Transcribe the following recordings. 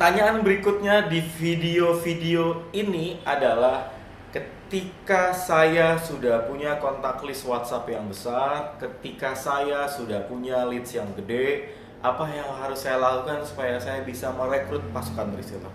Pertanyaan berikutnya di video-video ini adalah ketika saya sudah punya kontak list WhatsApp yang besar, ketika saya sudah punya leads yang gede, apa yang harus saya lakukan supaya saya bisa merekrut pasukan reseller?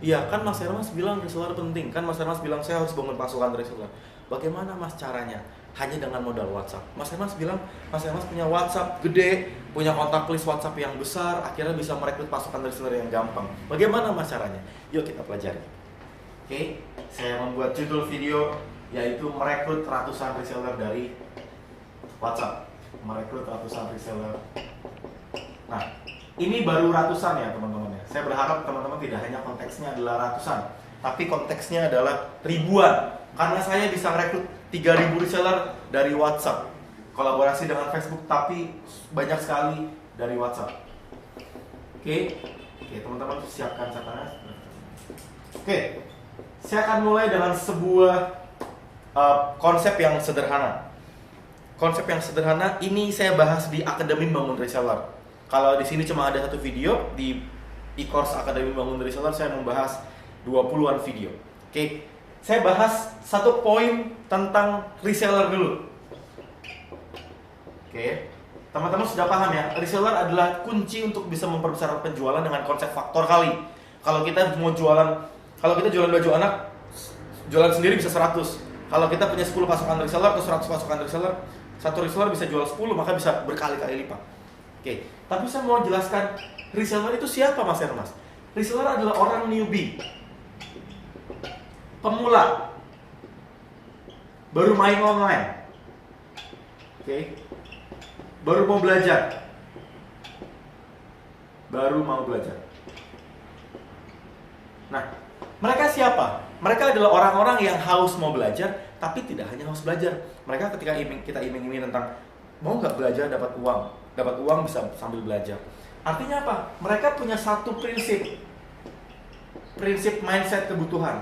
Iya kan Mas Hermas bilang reseller penting, kan Mas Hermas bilang saya harus bangun pasukan reseller. Bagaimana Mas caranya? Hanya dengan modal WhatsApp. Mas Hermas bilang Mas Hermas punya WhatsApp gede, punya kontak list WhatsApp yang besar, akhirnya bisa merekrut pasukan reseller yang gampang. Bagaimana Mas caranya? Yuk kita pelajari. Oke, saya membuat judul video yaitu merekrut ratusan reseller dari WhatsApp. Merekrut ratusan reseller. Nah, ini baru ratusan ya teman-teman ya. Saya berharap teman-teman tidak hanya konteksnya adalah ratusan, tapi konteksnya adalah ribuan. Karena saya bisa merekrut 3.000 reseller dari WhatsApp. Kolaborasi dengan Facebook, tapi banyak sekali dari WhatsApp. Oke, teman-teman siapkan catatannya. Oke, saya akan mulai dengan sebuah konsep yang sederhana. Konsep yang sederhana ini saya bahas di Akademi Bangun Reseller. Kalau di sini cuma ada satu video, di e-course Akademi Bangun Reseller saya membahas 20-an video. Oke, saya bahas satu poin tentang reseller dulu. Oke, teman-teman sudah paham ya, reseller adalah kunci untuk bisa memperbesar penjualan dengan konsep faktor kali. Kalau kita mau jualan, kalau kita jualan baju anak, jualan sendiri bisa 100. Kalau kita punya 10 pasukan reseller atau 100 pasukan reseller, satu reseller bisa jual 10, maka bisa berkali-kali lipat. Oke, tapi saya mau jelaskan reseller itu siapa Mas Hermas? Reseller adalah orang newbie, pemula, baru main online, oke, baru mau belajar, Nah, mereka siapa? Mereka adalah orang-orang yang haus mau belajar, tapi tidak hanya haus belajar. Mereka ketika kita iming-iming tentang mau nggak belajar dapat uang bisa sambil belajar. Artinya apa? Mereka punya satu prinsip mindset kebutuhan.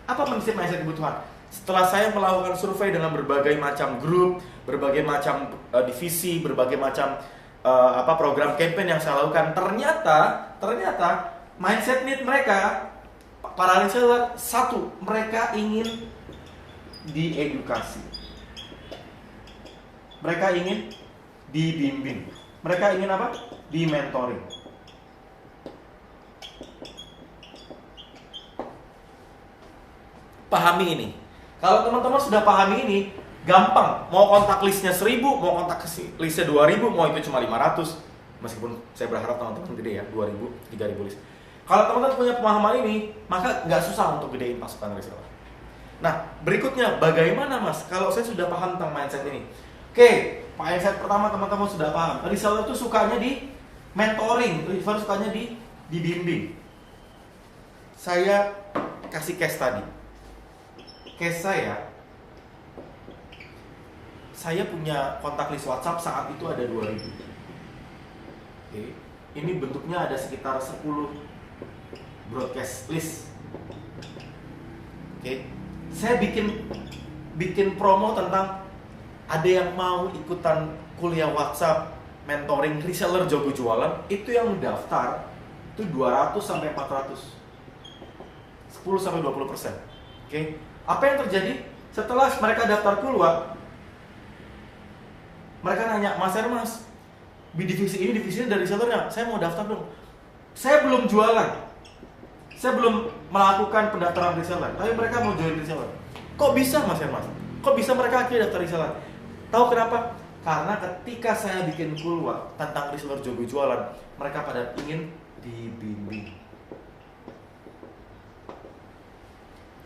Apa prinsip mindset kebutuhan? Setelah saya melakukan survei dengan berbagai macam grup, berbagai macam divisi, berbagai macam program campaign yang saya lakukan, ternyata mindset need mereka, para reseller, satu, mereka ingin diedukasi, mereka ingin dibimbing, mereka ingin apa? Di mentoring. Pahami ini. Kalau teman-teman sudah pahami ini, gampang. Mau kontak listnya 1000, mau kontak listnya 2000, mau itu cuma 500. Meskipun saya berharap teman-teman gede ya, 2000, 3000 list. Kalau teman-teman punya pemahaman ini, maka nggak susah untuk gedein pasukan reseller. Nah, berikutnya bagaimana Mas? Kalau saya sudah paham tentang mindset ini. Oke, mindset pertama teman-teman sudah paham. Reseller itu sukanya di mentoring, reseller sukanya di dibimbing. Saya kasih case tadi. Case saya punya kontak list WhatsApp saat itu ada 2000. Oke, ini bentuknya ada sekitar 10 broadcast list. Oke, saya bikin promo tentang ada yang mau ikutan kuliah WhatsApp mentoring reseller jago jualan, itu yang daftar itu 200 sampai 400. 10 sampai 20%. Oke. Apa yang terjadi? Setelah mereka daftar keluar, mereka nanya, Mas Hermas, di divisi ini dari resellernya, saya mau daftar dong. Saya belum jualan, saya belum melakukan pendaftaran reseller, tapi mereka mau join reseller. Kok bisa Mas Hermas? Kok bisa mereka akhirnya daftar reseller? Tahu kenapa? Karena ketika saya bikin keluar tentang reseller jago jualan, mereka pada ingin dibimbing.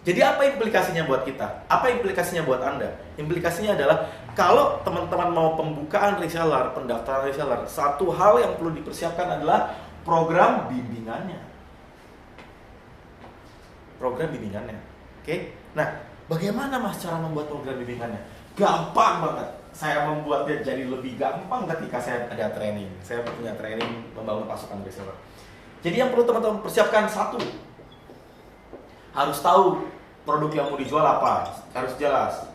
Jadi apa implikasinya buat kita? Apa implikasinya buat Anda? Implikasinya adalah kalau teman-teman mau pembukaan reseller, pendaftaran reseller, satu hal yang perlu dipersiapkan adalah program bimbingannya. Program bimbingannya. Oke? Nah, bagaimana Mas cara membuat program bimbingannya? Gampang banget. Saya membuatnya jadi lebih gampang ketika saya ada training. Saya punya training membangun pasukan reseller. Jadi yang perlu teman-teman persiapkan, satu, harus tahu produk yang mau dijual apa, harus jelas.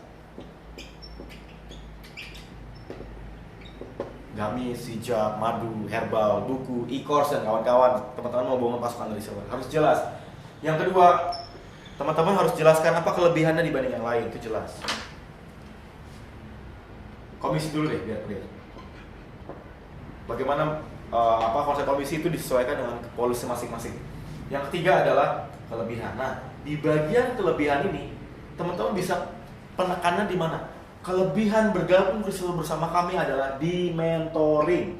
gamis, hijab, madu, herbal, buku, e-course dan kawan-kawan. Teman-teman mau bangun pasukan reseller harus jelas. Yang kedua, teman-teman harus jelaskan apa kelebihannya dibanding yang lain, itu jelas. Komisi dulu deh biar clear. Bagaimana konsep komisi itu disesuaikan dengan polisi masing-masing. Yang ketiga adalah kelebihan. Nah, di bagian kelebihan ini teman-teman bisa penekannya di mana? Kelebihan bergabung reseller bersama kami adalah di mentoring.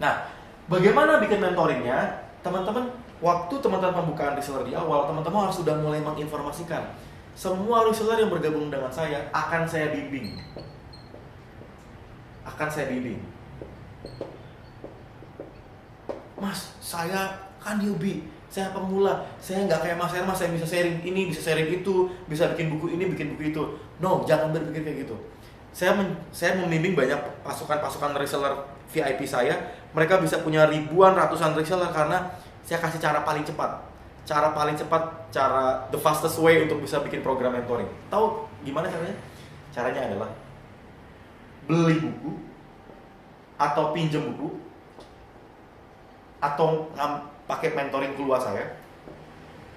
Nah, bagaimana bikin mentoringnya? Teman-teman, waktu teman-teman pembukaan reseller di awal, teman-teman harus sudah mulai menginformasikan. Semua reseller yang bergabung dengan saya akan saya bimbing. Mas, saya kan newbie, saya pemula, saya nggak kayak Mas Hermas, saya bisa sharing ini, bisa sharing itu, bisa bikin buku ini, bikin buku itu. No, jangan berpikir kayak gitu. Saya membimbing banyak pasukan reseller VIP saya. Mereka bisa punya ribuan, ratusan reseller karena saya kasih cara paling cepat. Cara the fastest way untuk bisa bikin program mentoring. Tahu gimana caranya? Caranya adalah beli buku atau pinjam buku atau pakai mentoring keluar saya,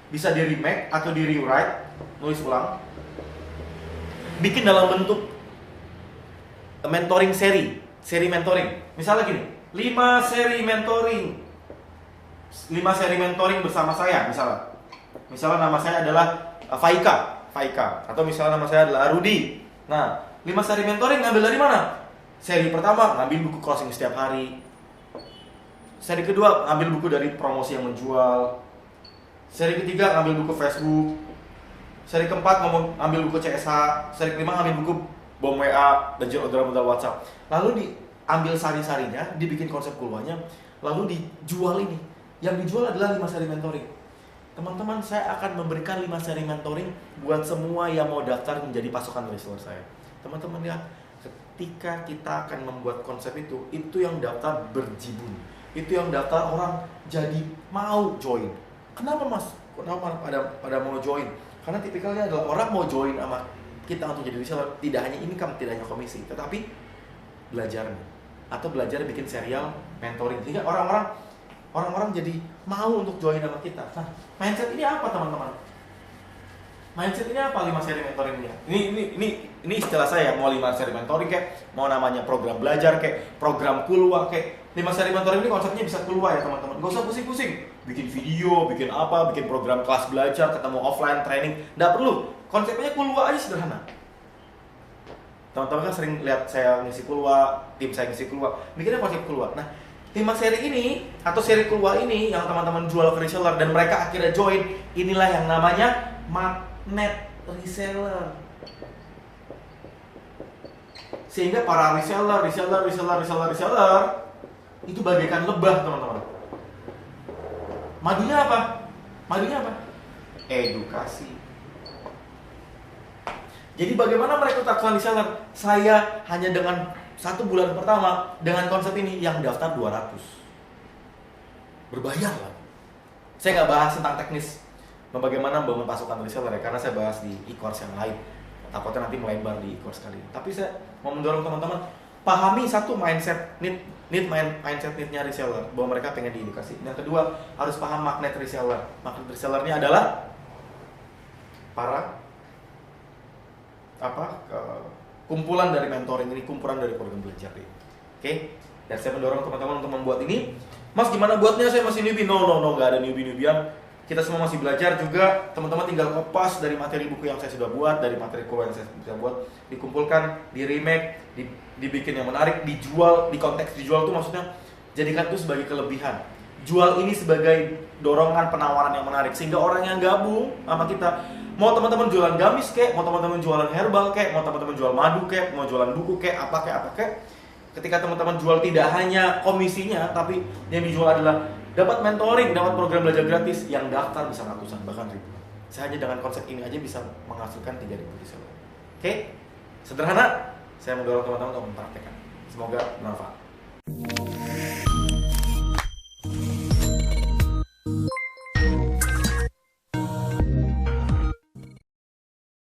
bisa di remake atau di rewrite, nulis ulang, bikin dalam bentuk mentoring seri mentoring. Misalnya gini, 5 seri mentoring bersama saya, misalnya nama saya adalah Faika, atau misalnya nama saya adalah Rudi. Nah, 5 seri mentoring ngambil dari mana? Seri pertama ngambil buku closing setiap hari. Seri kedua ngambil buku dari promosi yang menjual. Seri ketiga ngambil buku Facebook. Seri keempat ngambil buku CSH. Seri kelima ngambil buku bom WA dan orderan modal WhatsApp. Lalu diambil sari-sarinya, dibikin konsep keluarnya, lalu dijual ini. Yang dijual adalah 5 seri mentoring. Teman-teman, saya akan memberikan 5 seri mentoring buat semua yang mau daftar menjadi pasukan reseller saya. Teman-teman lihat, ketika kita akan membuat konsep itu yang daftar berjibun. Itu yang daftar orang jadi mau join. Kenapa Mas? Kenapa pada mau join? Karena tipikalnya adalah orang mau join sama kita untuk jadi reseller, tidak hanya income, tidak hanya komisi, tetapi belajarnya atau belajar bikin serial mentoring. Sehingga orang-orang jadi mau untuk join sama kita. Nah, mindset ini apa teman-teman? Mindset ini apa 5 seri mentoringnya? Ini istilah saya, mau 5 seri mentoring kayak, mau namanya program belajar kayak, program kulwa kayak. 5 seri mentoring ini konsepnya bisa keluar ya teman-teman. Gak usah pusing-pusing bikin video, bikin program kelas belajar, ketemu offline training, nggak perlu. Konsepnya kulwa aja sederhana. Teman-teman kan sering lihat saya ngisi kulwa, tim saya ngisi kulwa, bikinnya konsep kulwa. Nah, 5 seri ini atau seri kulwa ini yang teman-teman jual ke reseller dan mereka akhirnya join, inilah yang namanya magnet reseller. Sehingga para reseller itu bagaikan lebah, teman-teman. Madunya apa? Edukasi. Jadi bagaimana merekrut reseller? Saya hanya dengan 1 bulan pertama dengan konsep ini yang daftar 200. Berbayar lah. Saya nggak bahas tentang teknis bagaimana membangun pasukan reseller ya, karena saya bahas di e-course yang lain. Takutnya nanti melebar di e-course kali ini. Tapi saya mau mendorong teman-teman pahami satu mindset need-nya reseller, bahwa mereka pengen diedukasi. Yang kedua, harus paham magnet reseller. Magnet resellernya adalah para kumpulan dari mentoring ini, kumpulan dari program belajar ini. Oke? Dan saya mendorong teman-teman untuk membuat ini. Mas, gimana buatnya? Saya masih newbie. No, nggak ada newbie-newbian. Kita semua masih belajar juga. Teman-teman tinggal kopas dari materi buku yang saya sudah buat, dari materi kuliah yang saya sudah buat, dikumpulkan, di remake, dibikin yang menarik, dijual. Di konteks dijual itu maksudnya jadikan itu sebagai kelebihan. Jual ini sebagai dorongan penawaran yang menarik, sehingga orang yang gabung sama kita, mau teman-teman jualan gamis kek, mau teman-teman jualan herbal kek, mau teman-teman jual madu kek, mau jualan buku kek, apa kek, ketika teman-teman jual tidak hanya komisinya, tapi yang dijual adalah dapat mentoring, dapat program belajar gratis, yang daftar bisa ratusan, bahkan ribuan. Saya hanya dengan konsep ini aja bisa menghasilkan 3.000 reseller. Oke? Sederhana, saya mendorong teman-teman untuk mempraktekkan. Semoga bermanfaat.